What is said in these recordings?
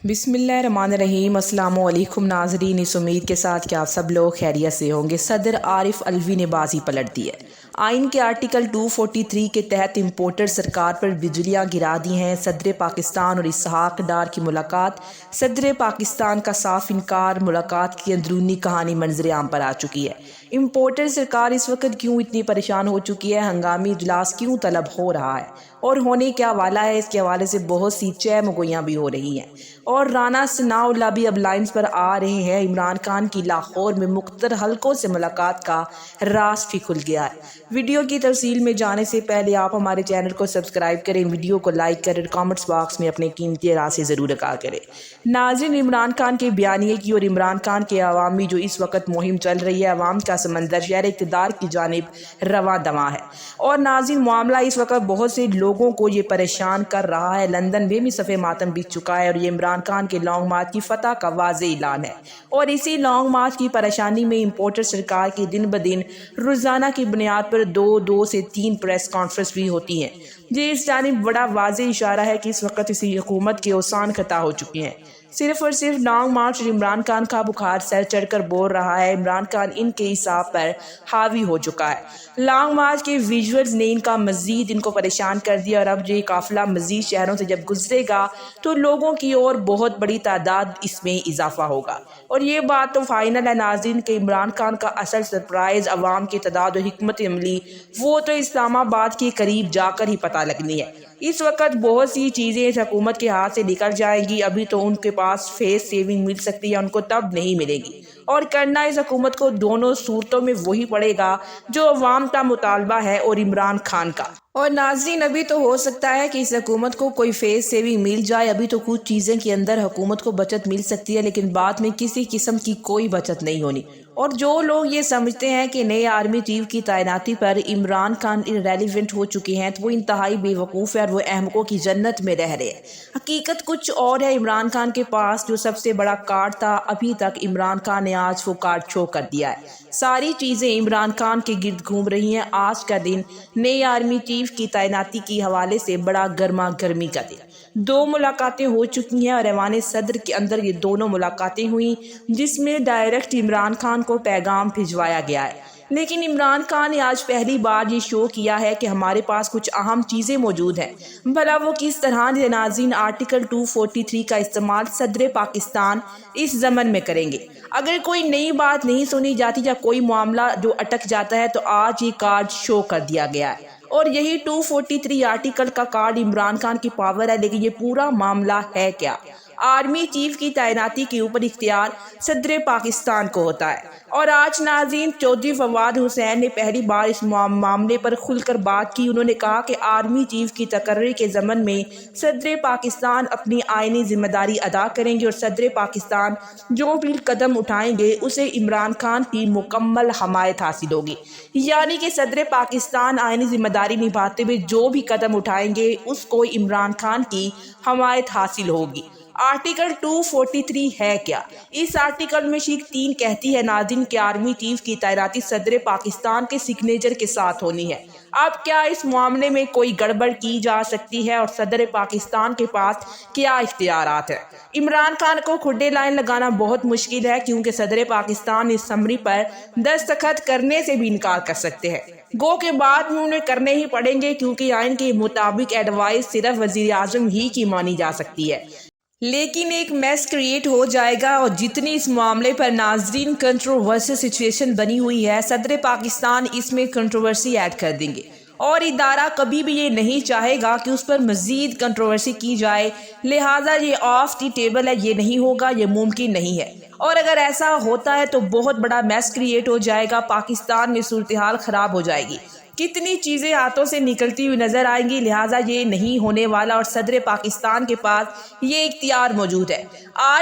बिस्मिल्लाहिर्रहमानिर्रहीम। अस्सलामु अलैकुम नाज़रीन, इस उम्मीद के साथ कि आप सब लोग खैरियत से होंगे। सदर आरिफ अलवी ने बाजी पलट दी है। आइन के आर्टिकल 243 के तहत इम्पोर्टर सरकार पर बिजलियां गिरा दी हैं। सदर पाकिस्तान और इसहाक डार की मुलाकात, सदर पाकिस्तान का साफ इनकार, मुलाकात की अंदरूनी कहानी मंजर आम पर आ चुकी है। इम्पोर्टर सरकार इस वक्त क्यों इतनी परेशान हो चुकी है, हंगामी इजलास क्यों तलब हो रहा है और होने क्या वाला है, इसके हवाले से बहुत सी चहमगोइयाँ भी हो रही हैं। और राना सनाउल्लाह भी अब लाइन्स पर आ रहे हैं। इमरान खान की लाहौर में मुख्तलिफ हलकों से मुलाकात का राज भी खुल गया है। वीडियो की तफसील में जाने से पहले आप हमारे चैनल को सब्सक्राइब करें, वीडियो को लाइक करें, कमेंट्स बॉक्स में अपने कीमती राय से ज़रूर आगाह करें। नाज़रीन, इमरान खान के बयानिए की और इमरान खान के अवामी जो इस वक्त मुहिम चल रही है, अवाम का समंदर शहर इक़्तिदार की जानिब रवा दवा है। और नाज़रीन, मामला इस वक्त बहुत से लोगों को ये परेशान कर रहा है। लंदन में भी सफ़े मातम बीत चुका है और ये इमरान खान के लॉन्ग मार्च की फतह का वाज़ेह ऐलान है। और इसी लॉन्ग मार्च की परेशानी में इम्पोर्टर सरकार की दिन ब दिन रोज़ाना की बुनियाद पर 2 से 3 प्रेस कॉन्फ्रेंस भी होती हैं। ये इस जानिब बड़ा वाज़ेह इशारा है कि इस वक्त इसी हुकूमत के औसान खता हो चुकी हैं। सिर्फ और सिर्फ लॉन्ग मार्च और इमरान खान का बुखार सर चढ़कर बोल रहा है। इमरान खान इनके हिसाब पर हावी हो चुका है। लॉन्ग मार्च के विजुअल्स ने इनका मज़ीद इनको परेशान कर दिया और अब ये काफ़िला मज़ीद शहरों से जब गुजरेगा तो लोगों की और बहुत बड़ी तादाद इसमें इजाफा होगा। और ये बात तो फाइनल है नाज़रीन कि इमरान खान का असल सरप्राइज़ अवाम की तादाद और हिकमत अमली वो तो इस्लामाबाद के करीब जाकर ही पता लगनी है। इस वक्त बहुत सी चीज़ें इस हुकूमत के हाथ से निकल जाएंगी। अभी तो उनके पास फेस सेविंग मिल सकती है, उनको तब नहीं मिलेगी। और करना इस हुकूमत को दोनों सूरतों में वही पड़ेगा जो अवाम का मुतालबा है और इमरान खान का। और नाज़रीन, अभी तो हो सकता है कि इस हुकूमत को कोई फेस सेविंग मिल जाए। अभी तो कुछ चीज़ें के अंदर हुकूमत को बचत मिल सकती है, लेकिन बाद में किसी किस्म की कोई बचत नहीं होनी। और जो लोग ये समझते हैं कि नए आर्मी चीफ की तैनाती पर इमरान खान इररेलेवेंट हो चुके हैं, तो वो इंतहाई बेवकूफ़ है और वो अहमकों की जन्नत में रह रहे हैं। हकीकत कुछ और है। इमरान खान के पास जो सबसे बड़ा कार्ड था, अभी तक इमरान खान ने आज वो कार्ड शो कर दिया है। सारी चीज़ें इमरान खान के गिर्द घूम रही हैं। आज का दिन नए आर्मी चीफ की तैनाती के हवाले से बड़ा गर्मा गर्मी का दिन। 2 मुलाकातें हो चुकी हैं और ऐवान सदर के अंदर ये दोनों मुलाकातें हुई, जिसमें डायरेक्ट इमरान खान को पैगाम भिजवाया गया है। लेकिन इमरान खान ने आज पहली बार ये शो किया है कि हमारे पास कुछ अहम चीज़ें मौजूद हैं। भला वो किस तरह नाज़रीन आर्टिकल 243 का इस्तेमाल सदर पाकिस्तान इस ज़मन में करेंगे। अगर कोई नई बात नहीं सुनी जाती या कोई मामला जो अटक जाता है तो आज ये कार्ड शो कर दिया गया है। और यही 243 आर्टिकल का कार्ड इमरान खान की पावर है। लेकिन ये पूरा मामला है क्या? आर्मी चीफ की तैनाती के ऊपर इख्तियार सदर पाकिस्तान को होता है। और आज नाज़रीन चौधरी फवाद हुसैन ने पहली बार इस मामले पर खुलकर बात की। उन्होंने कहा कि आर्मी चीफ की तकर्री के ज़मन में सदर पाकिस्तान अपनी आइनी जिम्मेदारी अदा करेंगे और सदर पाकिस्तान जो भी कदम उठाएंगे उसे इमरान खान की मुकम्मल हमायत हासिल होगी। यानी कि सदर पाकिस्तान आइनी जिम्मेदारी निभाते हुए जो भी कदम उठाएंगे उसको इमरान खान की हमायत हासिल होगी। आर्टिकल 243 है क्या? इस आर्टिकल में शीख 3 कहती है नाज़रीन कि आर्मी चीफ की तैनाती सदर पाकिस्तान के सिग्नेचर के साथ होनी है। अब क्या इस मामले में कोई गड़बड़ की जा सकती है और सदर पाकिस्तान के पास क्या इख्तियारात है? इमरान खान को खुडे लाइन लगाना बहुत मुश्किल है, क्योंकि सदर पाकिस्तान इस समरी पर दस्तखत करने से भी इनकार कर सकते हैं। गो के बाद में उन्हें करने ही पड़ेंगे, क्योंकि आइन के मुताबिक एडवाइस सिर्फ वजीर आजम ही की मानी जा सकती है। लेकिन एक मैस क्रिएट हो जाएगा और जितनी इस मामले पर नाज़रीन कंट्रोवर्सी सिचुएशन बनी हुई है, सदर पाकिस्तान इसमें कंट्रोवर्सी ऐड कर देंगे और इदारा कभी भी ये नहीं चाहेगा कि उस पर मज़ीद कंट्रोवर्सी की जाए। लिहाजा ये ऑफ दी टेबल है, ये नहीं होगा, ये मुमकिन नहीं है। और अगर ऐसा होता है तो बहुत बड़ा मैस क्रिएट हो जाएगा, पाकिस्तान में सूरत हाल ख़राब हो जाएगी, कितनी चीज़ें हाथों से निकलती हुई नजर आएंगी। लिहाजा ये नहीं होने वाला और सदर पाकिस्तान के पास ये इख्तियार मौजूद है।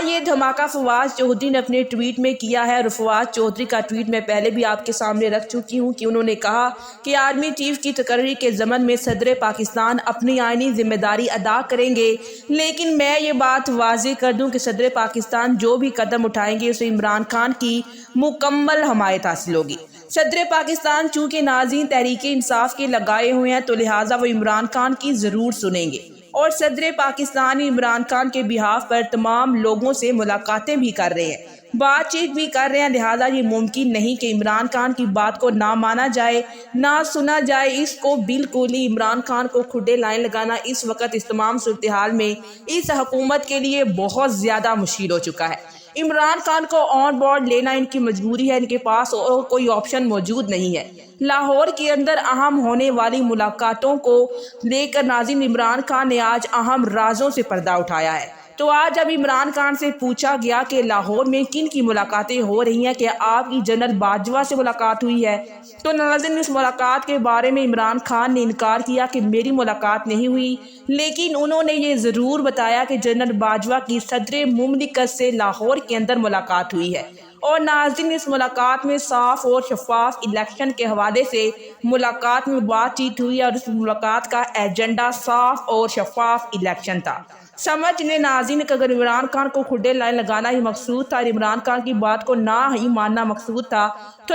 ये धमाका फवाद चौधरी ने अपने ट्वीट में किया है और फवाद चौधरी का ट्वीट मैं पहले भी आपके सामने रख चुकी हूँ कि उन्होंने कहा कि आर्मी चीफ की तकर्री के ज़मन में सदर पाकिस्तान अपनी आइनी जिम्मेदारी अदा करेंगे। लेकिन मैं ये बात वाज़ेह कर दूँ कि सदर पाकिस्तान जो भी कदम उठाएंगे उसे इमरान खान की मुकम्मल हमायत हासिल होगी। सदर पाकिस्तान चूँकि नाज़रीन तहरीक इंसाफ के लगाए हुए हैं, तो लिहाजा वो इमरान खान की ज़रूर सुनेंगे। اور صدر پاکستان عمران خان کے بہاف پر تمام لوگوں سے ملاقاتیں بھی کر رہے ہیں، بات چیت بھی کر رہے ہیں۔ لہٰذا یہ ممکن نہیں کہ عمران خان کی بات کو نہ مانا جائے، نہ سنا جائے۔ اس کو بالکل ہی عمران خان کو کھڈے لائن لگانا اس وقت اس تمام صورتحال میں اس حکومت کے لیے بہت زیادہ مشکل ہو چکا ہے۔ عمران خان کو آن بورڈ لینا ان کی مجبوری ہے، ان کے پاس اور کوئی آپشن موجود نہیں ہے۔ لاہور کے اندر اہم ہونے والی ملاقاتوں کو لے کر ناظرین عمران خان نے آج اہم رازوں سے پردہ اٹھایا ہے۔ تو آج جب عمران خان سے پوچھا گیا کہ لاہور میں کن کی ملاقاتیں ہو رہی ہیں، کہ آپ کی جنرل باجوہ سے ملاقات ہوئی ہے، تو ناظرین اس ملاقات کے بارے میں عمران خان نے انکار کیا کہ میری ملاقات نہیں ہوئی، لیکن انہوں نے یہ ضرور بتایا کہ جنرل باجوہ کی صدر مملکت سے لاہور کے اندر ملاقات ہوئی ہے۔ اور ناظرین اس ملاقات میں صاف اور شفاف الیکشن کے حوالے سے ملاقات میں بات چیت ہوئی، اور اس ملاقات کا ایجنڈا صاف اور شفاف الیکشن تھا۔ سمجھ لیں ناظرین کہ اگر عمران خان کو کھڈے لائن لگانا ہی مقصود تھا اور عمران خان کی بات کو نہ ہی ماننا مقصود تھا، تو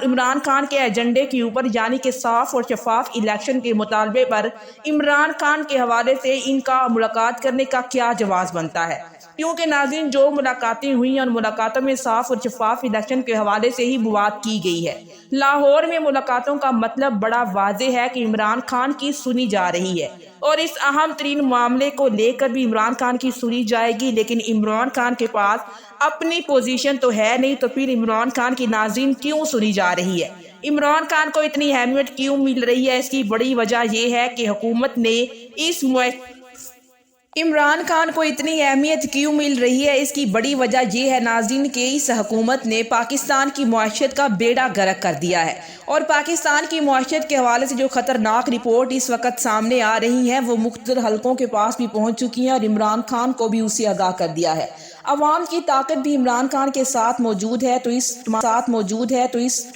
عمران خان کے ایجنڈے کے اوپر یعنی کہ صاف اور شفاف الیکشن کے مطالبے پر عمران خان کے حوالے سے ان کا ملاقات کرنے کا کیا جواز بنتا ہے؟ کیونکہ ناظرین جو ملاقاتیں ہوئی ہیں ان ملاقاتوں میں صاف اور شفاف الیکشن کے حوالے سے ہی بات کی گئی ہے۔ لاہور میں ملاقاتوں کا مطلب بڑا واضح ہے کہ عمران خان کی سنی جا رہی ہے، اور اس اہم ترین معاملے کو لے کر بھی عمران خان کی سنی جائے گی، لیکن عمران خان کے پاس اپنی پوزیشن تو ہے نہیں، تو پھر عمران خان کی ناظرین کیوں سنی جا رہی ہے؟ عمران خان کو اتنی اہمیت کیوں مل رہی ہے؟ اس کی بڑی وجہ یہ ہے کہ حکومت نے عمران خان کو اتنی اہمیت کیوں مل رہی ہے؟ اس کی بڑی وجہ یہ ہے ناظرین کہ اس حکومت نے پاکستان کی معیشت کا بیڑا غرق کر دیا ہے، اور پاکستان کی معیشت کے حوالے سے جو خطرناک رپورٹ اس وقت سامنے آ رہی ہیں وہ مختلف حلقوں کے پاس بھی پہنچ چکی ہیں، اور عمران خان کو بھی اسے آگاہ کر دیا ہے۔ عوام کی طاقت بھی عمران خان کے ساتھ موجود ہے، تو اس